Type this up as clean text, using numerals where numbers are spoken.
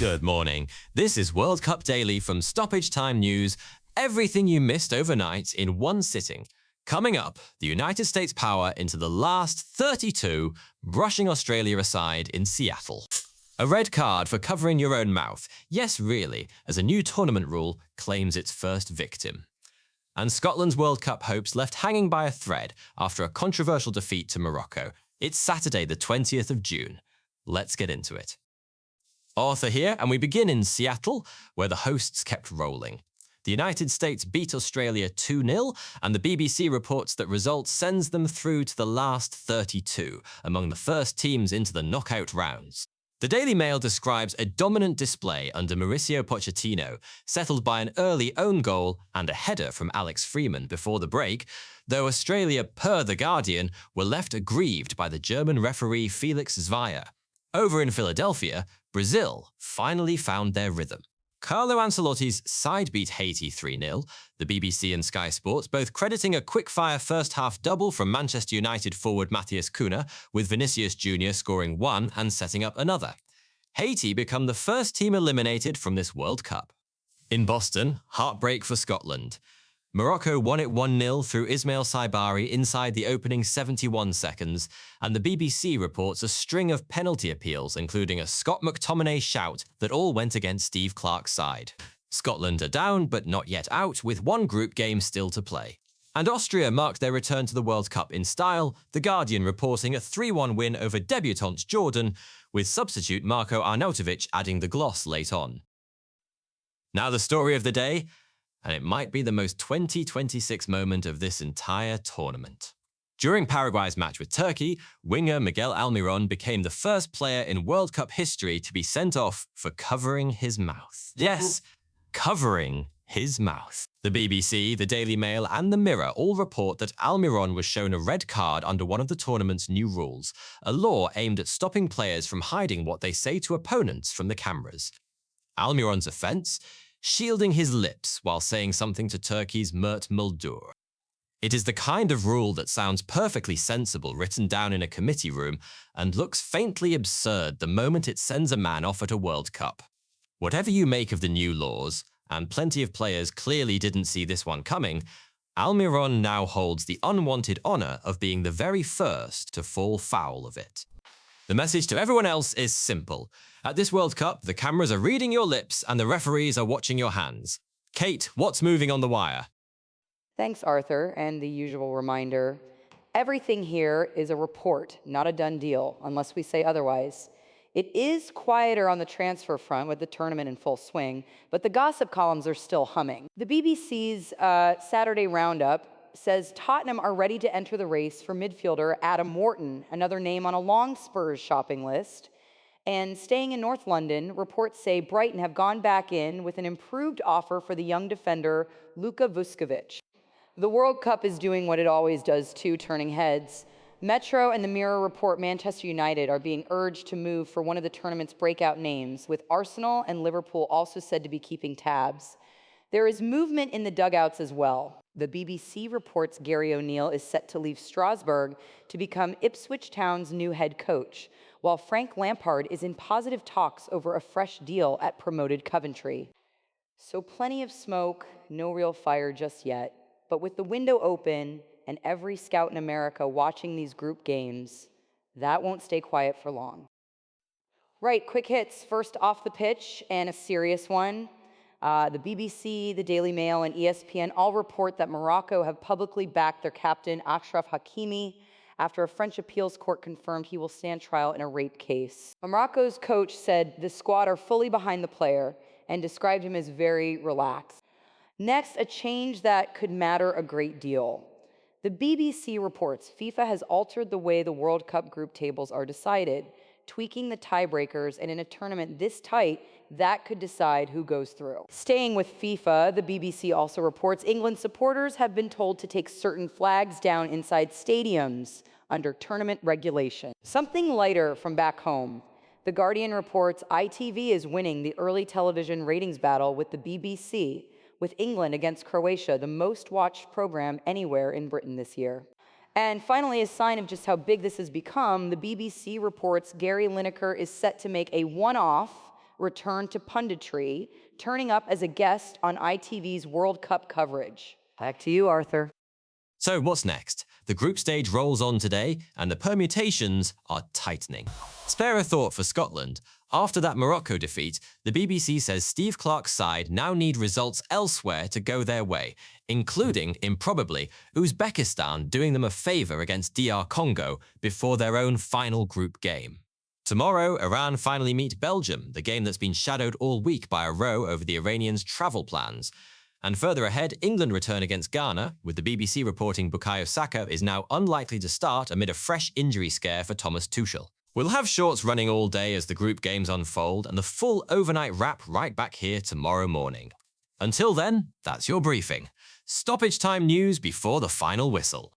Good morning. This is World Cup Daily from Stoppage Time News. Everything you missed overnight in one sitting. Coming up, the United States power into the last 32, brushing Australia aside in Seattle. A red card for covering your own mouth. Yes, really, as a new tournament rule claims its first victim. And Scotland's World Cup hopes left hanging by a thread after a controversial defeat to Morocco. It's Saturday, the 20th of June. Let's get into it. Arthur here, and we begin in Seattle, where the hosts kept rolling. The United States beat Australia 2-0, and the BBC reports that result sends them through to the last 32, among the first teams into the knockout rounds. The Daily Mail describes a dominant display under Mauricio Pochettino, settled by an early own goal and a header from Alex Freeman before the break, though Australia, per The Guardian, were left aggrieved by the German referee Felix Zweier. Over in Philadelphia, Brazil finally found their rhythm. Carlo Ancelotti's side beat Haiti 3-0, the BBC and Sky Sports both crediting a quick-fire first-half double from Manchester United forward Matheus Cunha, with Vinicius Jr. scoring one and setting up another. Haiti become the first team eliminated from this World Cup. In Boston, heartbreak for Scotland. Morocco won it 1-0 through Ismail Saibari inside the opening 71 seconds, and the BBC reports a string of penalty appeals, including a Scott McTominay shout that all went against Steve Clarke's side. Scotland are down, but not yet out, with one group game still to play. And Austria marked their return to the World Cup in style, The Guardian reporting a 3-1 win over debutante Jordan, with substitute Marko Arnautovic adding the gloss late on. Now the story of the day, and it might be the most 2026 moment of this entire tournament. During Paraguay's match with Turkey, winger Miguel Almirón became the first player in World Cup history to be sent off for covering his mouth. Yes, covering his mouth. The BBC, the Daily Mail, and the Mirror all report that Almirón was shown a red card under one of the tournament's new rules, a law aimed at stopping players from hiding what they say to opponents from the cameras. Almirón's offence? Shielding his lips while saying something to Turkey's Mert Muldur. It is the kind of rule that sounds perfectly sensible written down in a committee room and looks faintly absurd the moment it sends a man off at a World Cup. Whatever you make of the new laws, and plenty of players clearly didn't see this one coming, Almirón now holds the unwanted honour of being the very first to fall foul of it. The message to everyone else is simple. At this World Cup, the cameras are reading your lips and the referees are watching your hands. Kate, what's moving on the wire? Thanks, Arthur, and the usual reminder. Everything here is a report, not a done deal, unless we say otherwise. It is quieter on the transfer front with the tournament in full swing, but the gossip columns are still humming. The BBC's Saturday Roundup says Tottenham are ready to enter the race for midfielder Adam Wharton, another name on a long Spurs shopping list. And staying in North London, reports say Brighton have gone back in with an improved offer for the young defender Luka Vuskovic. The World Cup is doing what it always does too, turning heads. Metro and the Mirror report Manchester United are being urged to move for one of the tournament's breakout names, with Arsenal and Liverpool also said to be keeping tabs. There is movement in the dugouts as well. The BBC reports Gary O'Neill is set to leave Strasbourg to become Ipswich Town's new head coach, while Frank Lampard is in positive talks over a fresh deal at promoted Coventry. So plenty of smoke, no real fire just yet. But with the window open and every scout in America watching these group games, that won't stay quiet for long. Right, quick hits. First off the pitch, and a serious one. The BBC, the Daily Mail, and ESPN all report that Morocco have publicly backed their captain, Achraf Hakimi, after a French appeals court confirmed he will stand trial in a rape case. Morocco's coach said the squad are fully behind the player and described him as very relaxed. Next, a change that could matter a great deal. The BBC reports FIFA has altered the way the World Cup group tables are decided, tweaking the tiebreakers, and in a tournament this tight, that could decide who goes through. Staying with FIFA, the BBC also reports England supporters have been told to take certain flags down inside stadiums under tournament regulation. Something lighter from back home. The Guardian reports ITV is winning the early television ratings battle with the BBC, with England against Croatia, the most watched program anywhere in Britain this year. And finally, a sign of just how big this has become, the BBC reports Gary Lineker is set to make a one-off returned to punditry, turning up as a guest on ITV's World Cup coverage. Back to you, Arthur. So what's next? The group stage rolls on today, and the permutations are tightening. Spare a thought for Scotland. After that Morocco defeat, the BBC says Steve Clarke's side now need results elsewhere to go their way, including, improbably, Uzbekistan doing them a favour against DR Congo before their own final group game. Tomorrow, Iran finally meet Belgium, the game that's been shadowed all week by a row over the Iranians' travel plans. And further ahead, England return against Ghana, with the BBC reporting Bukayo Saka is now unlikely to start amid a fresh injury scare for Thomas Tuchel. We'll have shorts running all day as the group games unfold, and the full overnight wrap right back here tomorrow morning. Until then, that's your briefing. Stoppage time news before the final whistle.